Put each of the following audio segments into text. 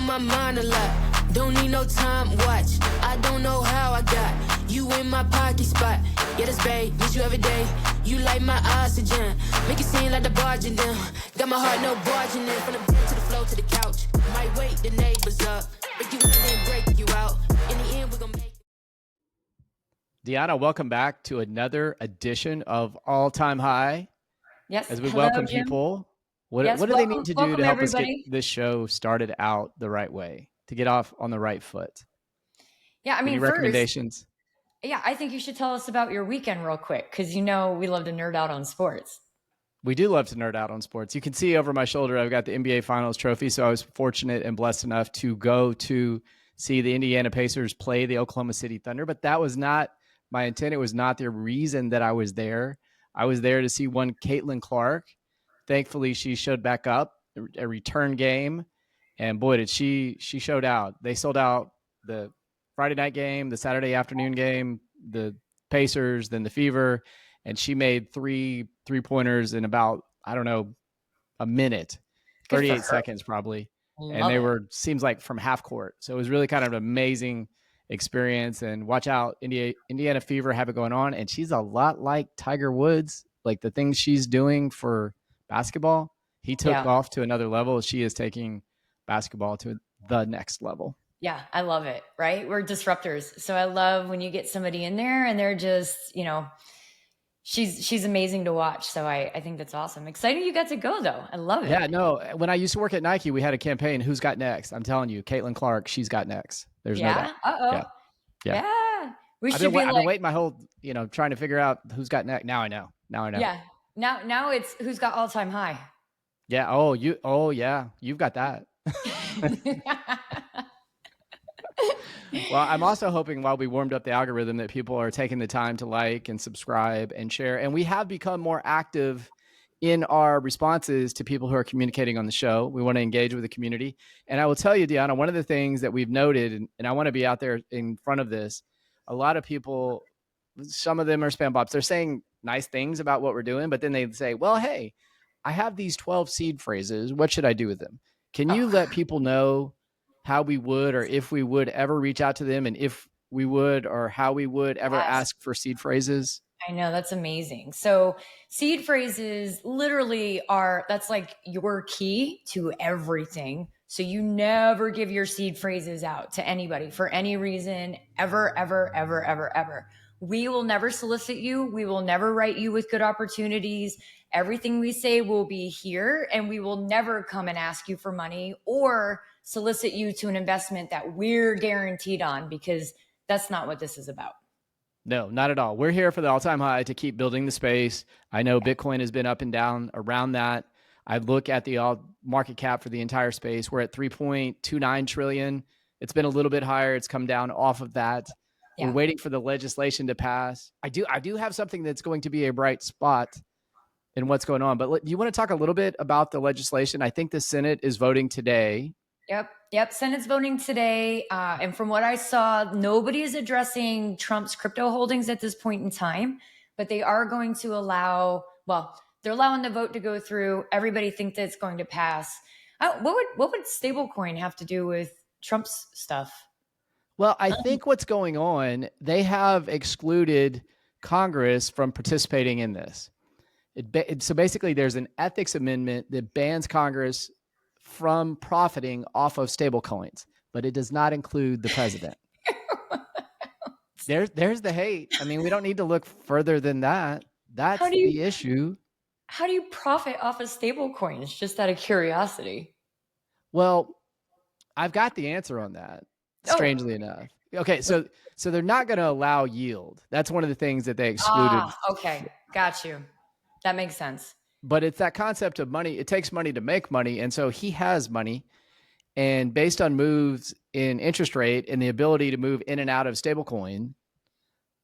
my mind a lot. Don't need no time watch. I don't know how I got you in my pocket spot. Yeah, that's babe, miss you every day. You like my oxygen. Make it seem like the barging down. Got my heart no barging in. From the bed to the floor to the couch. Might wake the neighbors up. Break you in and break you out. In the end, we're gonna make it. Dionna, welcome back to another edition of All Time High. Yes. As we Hello, welcome Jim. people, what Yes, do they need to do to help us everybody. get this show started out the right way, to get off on the right foot? Yeah, I mean, Any recommendations? Yeah, I think you should tell us about your weekend real quick, because you know we love to nerd out on sports. We do love to nerd out on sports. You can see over my shoulder, I've got the NBA Finals trophy. So I was fortunate and blessed enough to go to see the Indiana Pacers play the Oklahoma City Thunder. But that was not my intent. It was not the reason that I was there. I was there to see one Caitlin Clark. Thankfully, she showed back up, a return game. And boy, did she showed out. They sold out the Friday night game, the Saturday afternoon game, the Pacers, then the Fever. And she made three pointers in about, I don't know, a minute, 38 seconds probably. And they were, seems like from half court. So it was really kind of an amazing experience. And watch out, Indiana Fever have it going on. And she's a lot like Tiger Woods, like the things she's doing for basketball. He took off to another level. She is taking basketball to the next level. Yeah, I love it, right? We're disruptors. So I love when you get somebody in there and they're just, you know, she's amazing to watch. So I think that's awesome. Exciting you got to go though. I love it. Yeah, no, when I used to work at Nike, we had a campaign, who's got next? I'm telling you, Caitlin Clark, she's got next. There's no doubt. Uh-oh. Yeah. We should be I've been waiting my whole, trying to figure out who's got next. Now I know. Yeah. Now it's who's got all time high. Yeah. Yeah. You've got that. Well, I'm also hoping while we warmed up the algorithm that people are taking the time to like and subscribe and share. And we have become more active in our responses to people who are communicating on the show. We want to engage with the community. And I will tell you, Dionna, one of the things that we've noted, and I want to be out there in front of this, a lot of people, some of them are spam bots. They're saying nice things about what we're doing, but then they say, well, hey, I have these 12 seed phrases. What should I do with them? Can you let people know how we would, or if we would ever reach out to them, and if we would, or how we would ever ask for seed phrases? I know, that's amazing. So seed phrases literally that's like your key to everything. So you never give your seed phrases out to anybody for any reason, ever, ever, ever, ever, ever. We will never solicit you. We will never write you with good opportunities. Everything we say will be here, and we will never come and ask you for money or solicit you to an investment that we're guaranteed on, because that's not what this is about. No, not at all. We're here for the all-time high to keep building the space. I know Bitcoin has been up and down around that. I look at the market cap for the entire space. We're at 3.29 trillion. It's been a little bit higher. It's come down off of that. Yeah. We're waiting for the legislation to pass. I do have something that's going to be a bright spot in what's going on. But do you want to talk a little bit about the legislation? I think the Senate is voting today. Yep. Senate's voting today. And from what I saw, nobody is addressing Trump's crypto holdings at this point in time, but they are going to they're allowing the vote to go through. Everybody thinks that it's going to pass. What would Stablecoin have to do with Trump's stuff? Well, I think what's going on, they have excluded Congress from participating in this. So basically, there's an ethics amendment that bans Congress from profiting off of stablecoins, but it does not include the president. There's the hate. I mean, we don't need to look further than that. That's the issue. How do you profit off of stablecoins? Just out of curiosity. Well, I've got the answer on that, strangely enough. Okay, so they're not going to allow yield. That's one of the things that they excluded. Okay, got you. That makes sense. But it's that concept of money. It takes money to make money. And so he has money. And based on moves in interest rate and the ability to move in and out of stablecoin,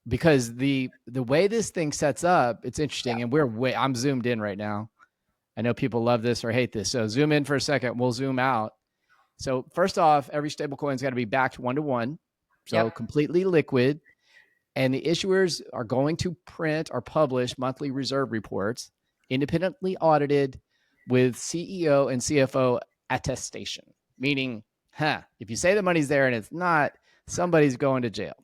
because the way this thing sets up, it's interesting. Yeah. And I'm zoomed in right now. I know people love this or hate this. So zoom in for a second. We'll zoom out. So first off, every stablecoin's got to be backed 1-to-1. So completely liquid. And the issuers are going to print or publish monthly reserve reports, independently audited with CEO and CFO attestation, meaning If you say the money's there and it's not, somebody's going to jail,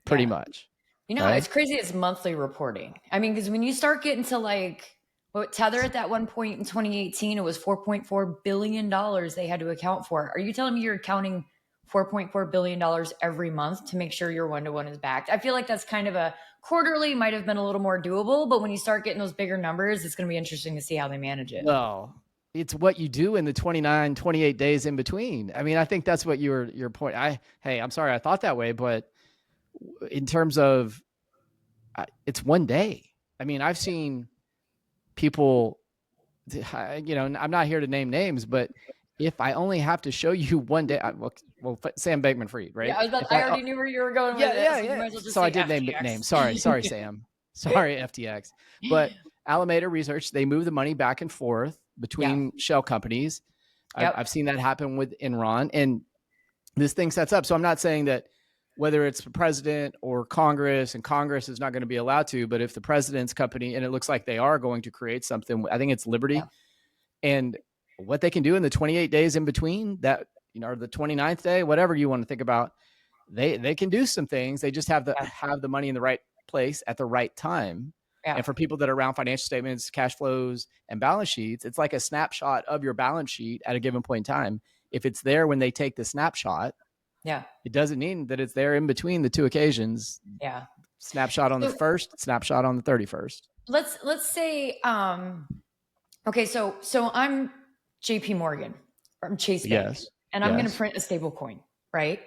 pretty much. You know, it's crazy. It's monthly reporting. I mean, because when you start getting to like what Tether at that one point in 2018, it was $4.4 billion they had to account for. Are you telling me you're accounting $4.4 billion every month to make sure your one-to-one is backed? I feel like that's kind of a quarterly, might have been a little more doable, but when you start getting those bigger numbers, it's going to be interesting to see how they manage it. Well, it's what you do in the 29, 28 days in between. I mean, I think that's what your point. I'm sorry, I thought that way, but in terms of it's one day. I mean, I've seen people, I'm not here to name names, but if I only have to show you one day, Sam Bankman-Fried, right? Yeah, I already knew where you were going with it. So I did name names. Sorry, Sam. Sorry, FTX. But Alameda Research, they move the money back and forth between shell companies. I've seen that happen with Enron, and this thing sets up. So I'm not saying that whether it's the president or Congress, and Congress is not going to be allowed to, but if the president's company, and it looks like they are going to create something, I think it's Liberty, and what they can do in the 28 days in between that, or the 29th day, whatever you want to think about, they can do some things. They just have the money in the right place at the right time. Yeah. And for people that are around financial statements, cash flows, and balance sheets, it's like a snapshot of your balance sheet at a given point in time. If it's there when they take the snapshot, it doesn't mean that it's there in between the two occasions. Yeah. Snapshot on the 1st, snapshot on the 31st. Let's say, okay, so I'm JP Morgan, or I'm Chase Bank, and I'm going to print a stable coin, right?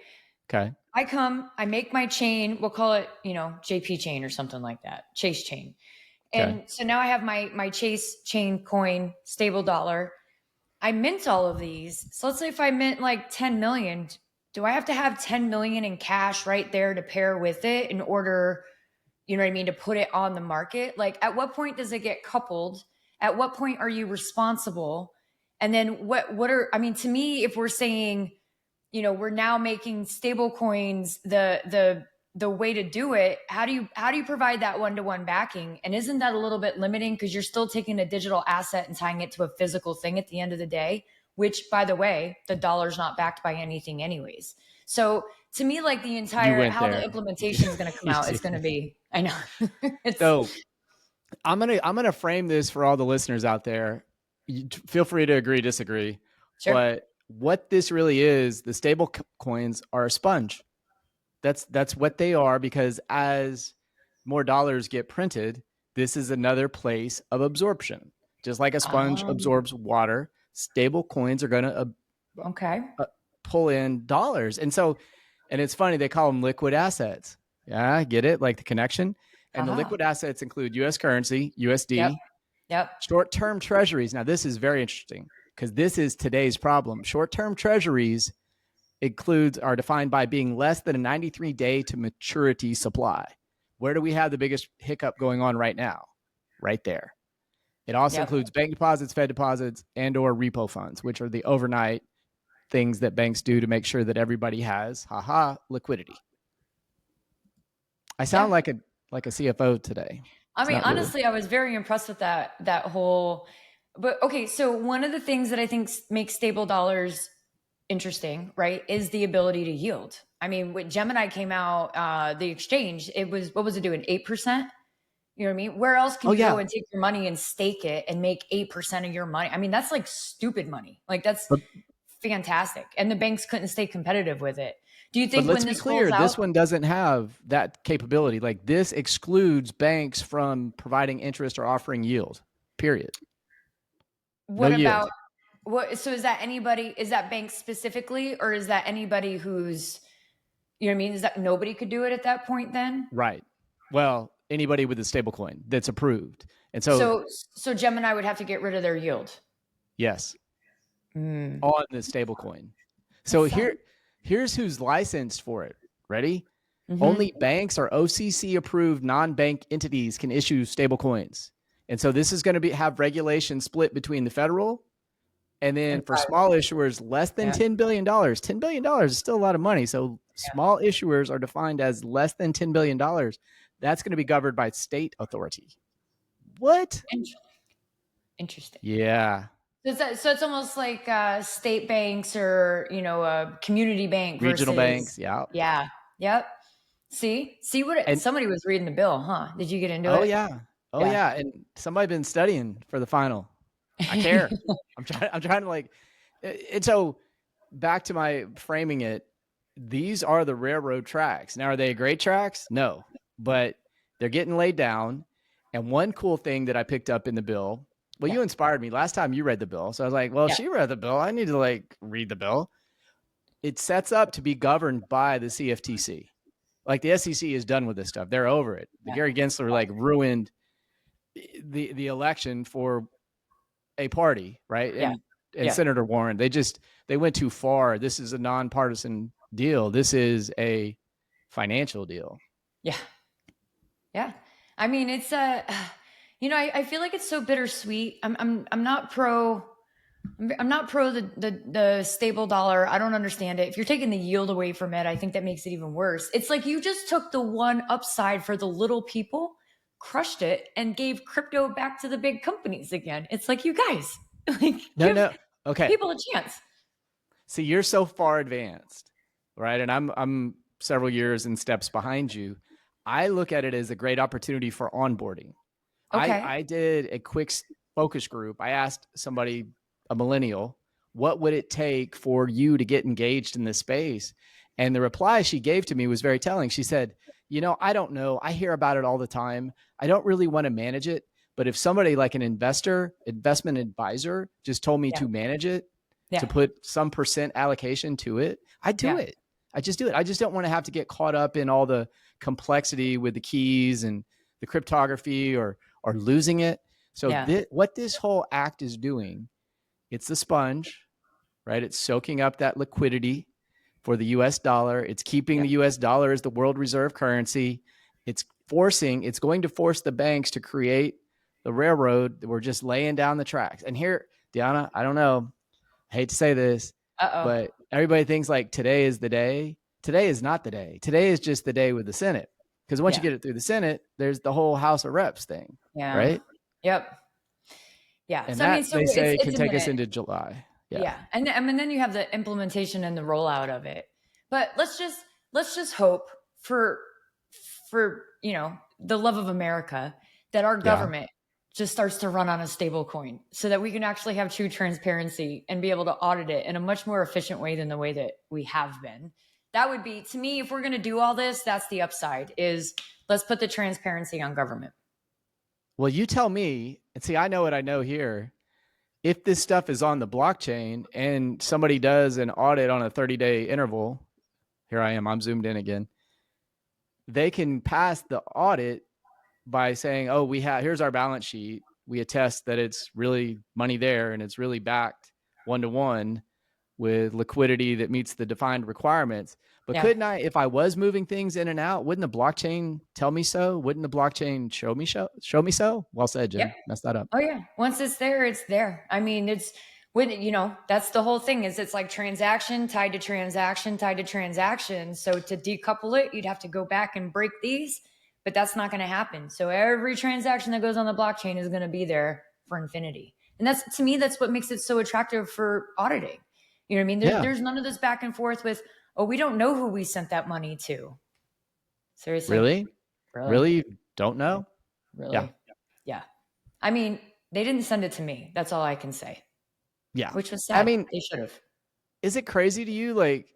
Okay. I make my chain, we'll call it, JP chain or something like that, Chase chain. And so now I have my Chase chain coin, stable dollar. I mint all of these. So let's say if I mint like 10 million, do I have to have 10 million in cash right there to pair with it in order, to put it on the market? Like, at what point does it get coupled? At what point are you responsible? And then to me, if we're saying, we're now making stable coins the way to do it, how do you provide that one-to-one backing? And isn't that a little bit limiting, because you're still taking a digital asset and tying it to a physical thing at the end of the day, which, by the way, the dollar's not backed by anything anyways. So to me, like, the entire the implementation is going to come out, it's going to be, I know. So I'm gonna frame this for all the listeners out there. Feel free to agree, disagree. Sure. But what this really is, the stable coins are a sponge. That's what they are, because as more dollars get printed, this is another place of absorption. Just like a sponge absorbs water, stable coins are going to pull in dollars. And it's funny, they call them liquid assets. Yeah, I get it, like the connection. And the liquid assets include U.S. currency, USD, short-term treasuries. Now, this is very interesting, because this is today's problem. Short-term treasuries are defined by being less than a 93-day to maturity supply. Where do we have the biggest hiccup going on right now? Right there. It also includes bank deposits, Fed deposits, and or repo funds, which are the overnight things that banks do to make sure that everybody has liquidity. I sound like a CFO today. I mean, honestly, I was very impressed with that whole. But okay, so one of the things that I think makes stable dollars interesting, right, is the ability to yield. I mean, when Gemini came out, the exchange, it was, what was it doing? 8%? You know what I mean? Where else can you go and take your money and stake it and make 8% of your money? I mean, that's like stupid money. Like, that's fantastic. And the banks couldn't stay competitive with it. Do you think, let's be clear, this one doesn't have that capability. Like, this excludes banks from providing interest or offering yield, period. What about, so is that banks specifically, or is that anybody who's, you know what I mean? Is that nobody could do it at that point then? Right. Well, anybody with a stable coin that's approved. And so Gemini would have to get rid of their yield. Yes. On the stable coin. So here's who's licensed for it. Ready? Mm-hmm. Only banks or OCC approved non-bank entities can issue stable coins. And so this is going to have regulation split between the federal and then for small issuers less than $10 billion. $10 billion is still a lot of money. So small issuers are defined as less than $10 billion. That's going to be governed by state authority. What? Interesting. Yeah. So it's almost like state banks or, a community bank Regional banks. versus, Yeah. yeah. Yep. See what And somebody was reading the bill, huh? Did you get into oh it? yeah. Oh Yeah. yeah. And somebody been studying for the final. I care. I'm trying to like, and so back to my framing it, these are the railroad tracks. Now, are they great tracks? No, but they're getting laid down. And one cool thing that I picked up in the bill, well, Yeah. you inspired me last time you read the bill. So I was like, well, Yeah. she read the bill. I need to like read the bill. It sets up to be governed by the CFTC. Like the SEC is done with this stuff. They're over it. The Yeah. Gary Gensler like ruined the election for a party, right? Yeah. And Yeah. Senator Warren, they went too far. This is a nonpartisan deal. This is a financial deal. Yeah. Yeah. I mean, it's I feel like it's so bittersweet. I'm not pro the stable dollar. I don't understand it. If you're taking the yield away from it, I think that makes it even worse. It's like you just took the one upside for the little people, crushed it, and gave crypto back to the big companies again. It's like, you guys, like, No. Okay. people a chance. See, you're so far advanced, right? And I'm several years and steps behind you. I look at it as a great opportunity for onboarding. Okay. I did a quick focus group. I asked somebody, a millennial, what would it take for you to get engaged in this space? And the reply she gave to me was very telling. She said, I don't know. I hear about it all the time. I don't really want to manage it. But if somebody like an investment advisor just told me to manage it, to put some percent allocation to it, I'd do it. I just do it. I just don't want to have to get caught up in all the complexity with the keys and the cryptography or losing it. So what this whole act is doing, it's the sponge, right? It's soaking up that liquidity for the US dollar. It's keeping the US dollar as the world reserve currency. It's going to force the banks to create the railroad that we're just laying down the tracks. And here, Dionna, I don't know, I hate to say this, but everybody thinks like today is the day. Today is not the day. Today is just the day with the Senate. Because once you get it through the Senate, there's the whole House of Reps thing, right? Yep. Yeah. And so, that, they say, it's can take us into July. Yeah. And then you have the implementation and the rollout of it. But let's just hope for the love of America that our government just starts to run on a stable coin so that we can actually have true transparency and be able to audit it in a much more efficient way than the way that we have been. That would be, to me, if we're going to do all this, that's the upside, is let's put the transparency on government. Well, you tell me, and see, I know what I know here. If this stuff is on the blockchain and somebody does an audit on a 30-day interval, here I am, I'm zoomed in again, they can pass the audit by saying, oh, here's our balance sheet. We attest that it's really money there and it's really backed 1-to-1 with liquidity that meets the defined requirements. But couldn't I, if I was moving things in and out, wouldn't the blockchain tell me so? Wouldn't the blockchain show me so? Well said, Jim. Messed that up. Oh yeah. Once it's there, it's there. I mean, it's when, that's the whole thing, is it's like transaction tied to transaction tied to transaction. So to decouple it, you'd have to go back and break these, but that's not going to happen. So every transaction that goes on the blockchain is going to be there for infinity. And that's, to me, that's what makes it so attractive for auditing. You know what I mean? There's none of this back and forth with, oh, we don't know who we sent that money to. Seriously? Really? Don't know? Really? Yeah. I mean, they didn't send it to me. That's all I can say. Yeah. Which was sad. I mean, they should have. Is it crazy to you? Like,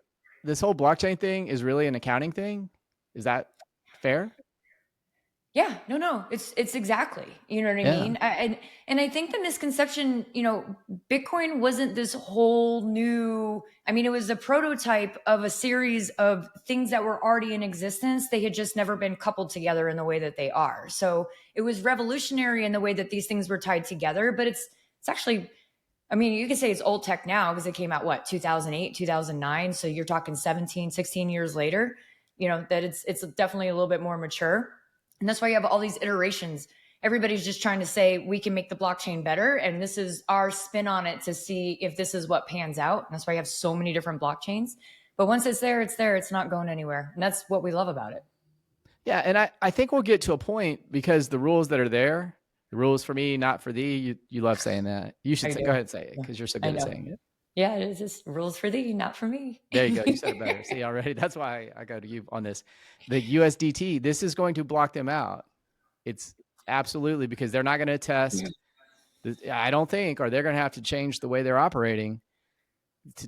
this whole blockchain thing is really an accounting thing? Is that fair? Yeah, no, it's exactly, you know what I mean? And I think the misconception, Bitcoin wasn't this whole new, it was a prototype of a series of things that were already in existence. They had just never been coupled together in the way that they are. So it was revolutionary in the way that these things were tied together, but it's actually, you could say it's old tech now because it came out, 2008, 2009. So you're talking 17, 16 years later, that it's definitely a little bit more mature. And that's why you have all these iterations. Everybody's just trying to say we can make the blockchain better. And this is our spin on it to see if this is what pans out. And that's why you have so many different blockchains. But once it's there, it's there. It's not going anywhere. And that's what we love about it. Yeah. And I think we'll get to a point, because the rules that are there The rules for me, not for thee. You love saying that. You should go ahead and say it Yeah. because you're so I good at know. saying it. Yeah, it's just rules for thee, not for me. There you go. You said it better. See, already. That's why I go to you on this. The USDT, this is going to block them out. It's absolutely because they're not going to test. I don't think, or they're going to have to change the way they're operating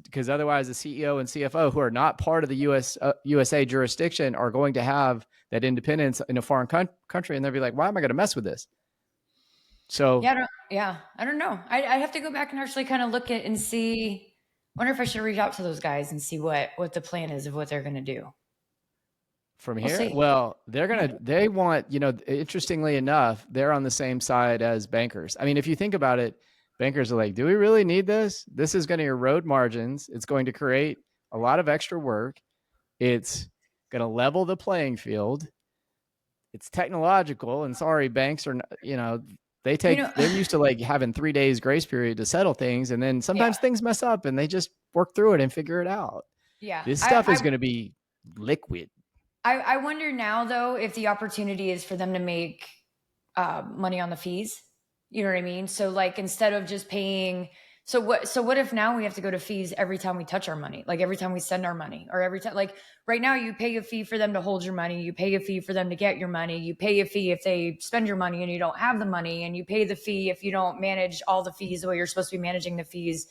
because otherwise the CEO and CFO who are not part of the USA jurisdiction are going to have that independence in a foreign country. And they'll be like, why am I going to mess with this? So I don't know. I have to go back and actually kind of look at and see. Wonder if I should reach out to those guys and see what the plan is of what they're going to do from here. Well, they want, interestingly enough, they're on the same side as bankers. I mean, if you think about it, bankers are like, do we really need this? This is going to erode margins. It's going to create a lot of extra work. It's going to level the playing field. It's technological, and sorry, banks are, they're used to like having 3 days grace period to settle things. And then sometimes things mess up and they just work through it and figure it out. Yeah. This stuff is going to be liquid. I wonder now though, if the opportunity is for them to make money on the fees, you know what I mean? So like, instead of just paying, so what if now we have to go to fees every time we touch our money, like every time we send our money, or every time, like right now you pay a fee for them to hold your money. You pay a fee for them to get your money. You pay a fee if they spend your money and you don't have the money, and you pay the fee if you don't manage all the fees the way you're supposed to be managing the fees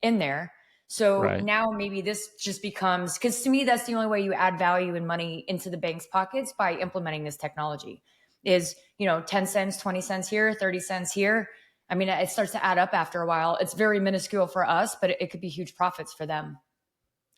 in there. So now maybe this just becomes, because to me, that's the only way you add value and money into the bank's pockets, by implementing this technology is, 10 cents, 20 cents here, 30 cents here. I mean, it starts to add up after a while. It's very minuscule for us, but it could be huge profits for them.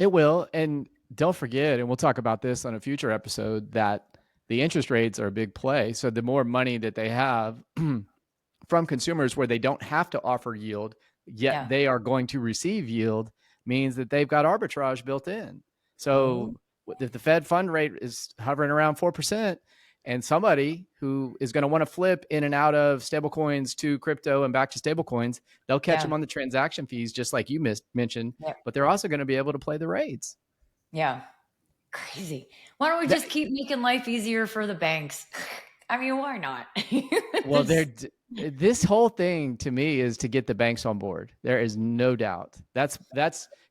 It will. And don't forget, and we'll talk about this on a future episode, that the interest rates are a big play. So the more money that they have from consumers where they don't have to offer yield, yet they are going to receive yield, means that they've got arbitrage built in. So if the Fed fund rate is hovering around 4%, and somebody who is going to want to flip in and out of stablecoins to crypto and back to stablecoins, they'll catch them on the transaction fees, just like you mentioned, but they're also going to be able to play the rates. Yeah. Crazy. Why don't we just keep making life easier for the banks? I mean, why not? Well, this whole thing to me is to get the banks on board. There is no doubt. That's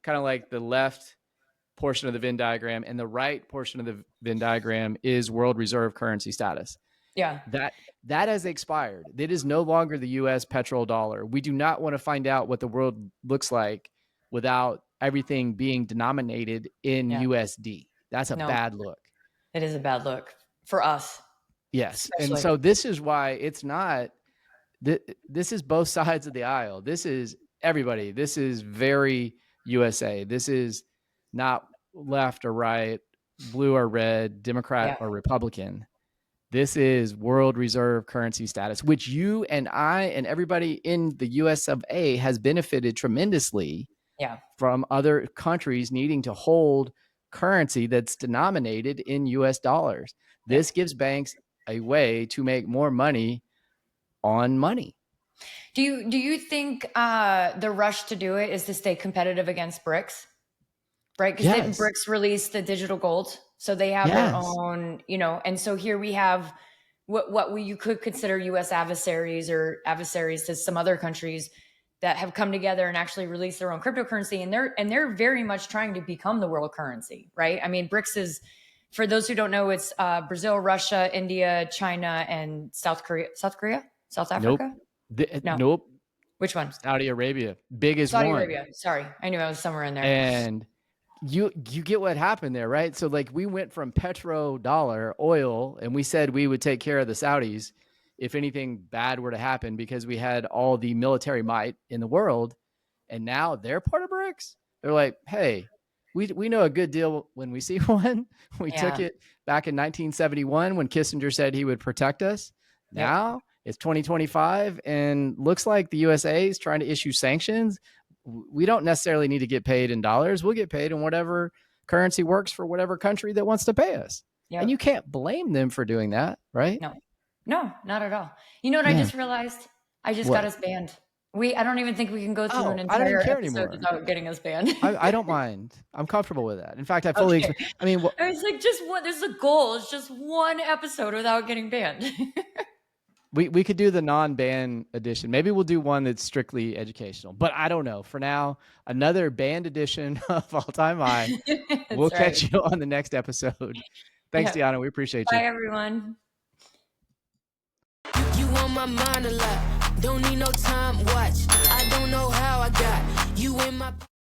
kind of like the left portion of the Venn diagram, and the right portion of the Venn diagram is world reserve currency status. Yeah. That has expired. It is no longer the US petrodollar. We do not want to find out what the world looks like without everything being denominated in USD. That's a bad look. It is a bad look for us. Yes. Especially. And so this is why it's not, this is both sides of the aisle. This is everybody. This is very USA. This is not left or right, blue or red, Democrat or Republican. This is world reserve currency status, which you and I and everybody in the US of A has benefited tremendously from other countries needing to hold currency that's denominated in US dollars. This gives banks a way to make more money on money. Do you think the rush to do it is to stay competitive against BRICS? Right? Because didn't BRICS release the digital gold? So they have their own, and so here we have what you could consider US adversaries or adversaries to some other countries that have come together and actually released their own cryptocurrency. And they're very much trying to become the world currency, right? I mean, BRICS is, for those who don't know, it's Brazil, Russia, India, China, and South Africa? Nope. Which one? Saudi Arabia. Biggest Saudi one. Arabia. Sorry. I knew I was somewhere in there. And you get what happened there, right? So like we went from petrodollar oil, and we said we would take care of the Saudis if anything bad were to happen because we had all the military might in the world. And now they're part of BRICS. They're like, hey, we know a good deal when we see one. We took it back in 1971 when Kissinger said he would protect us. Now it's 2025 and looks like the USA is trying to issue sanctions. We don't necessarily need to get paid in dollars. We'll get paid in whatever currency works for whatever country that wants to pay us. Yep. And you can't blame them for doing that, right? No, not at all. You know what I just realized? I just got us banned. I don't even think we can go through an entire episode without getting us banned. I don't mind. I'm comfortable with that. In fact, I fully, I mean, it's like just one, there's a goal. It's just one episode without getting banned. We could do the non-banned edition. Maybe we'll do one that's strictly educational, but I don't know. For now, another banned edition of All Time High. We'll catch you on the next episode. Thanks, Dionna. We appreciate you. Bye, everyone. You on my mind a lot. Don't need no time watch. I don't know how I got you in my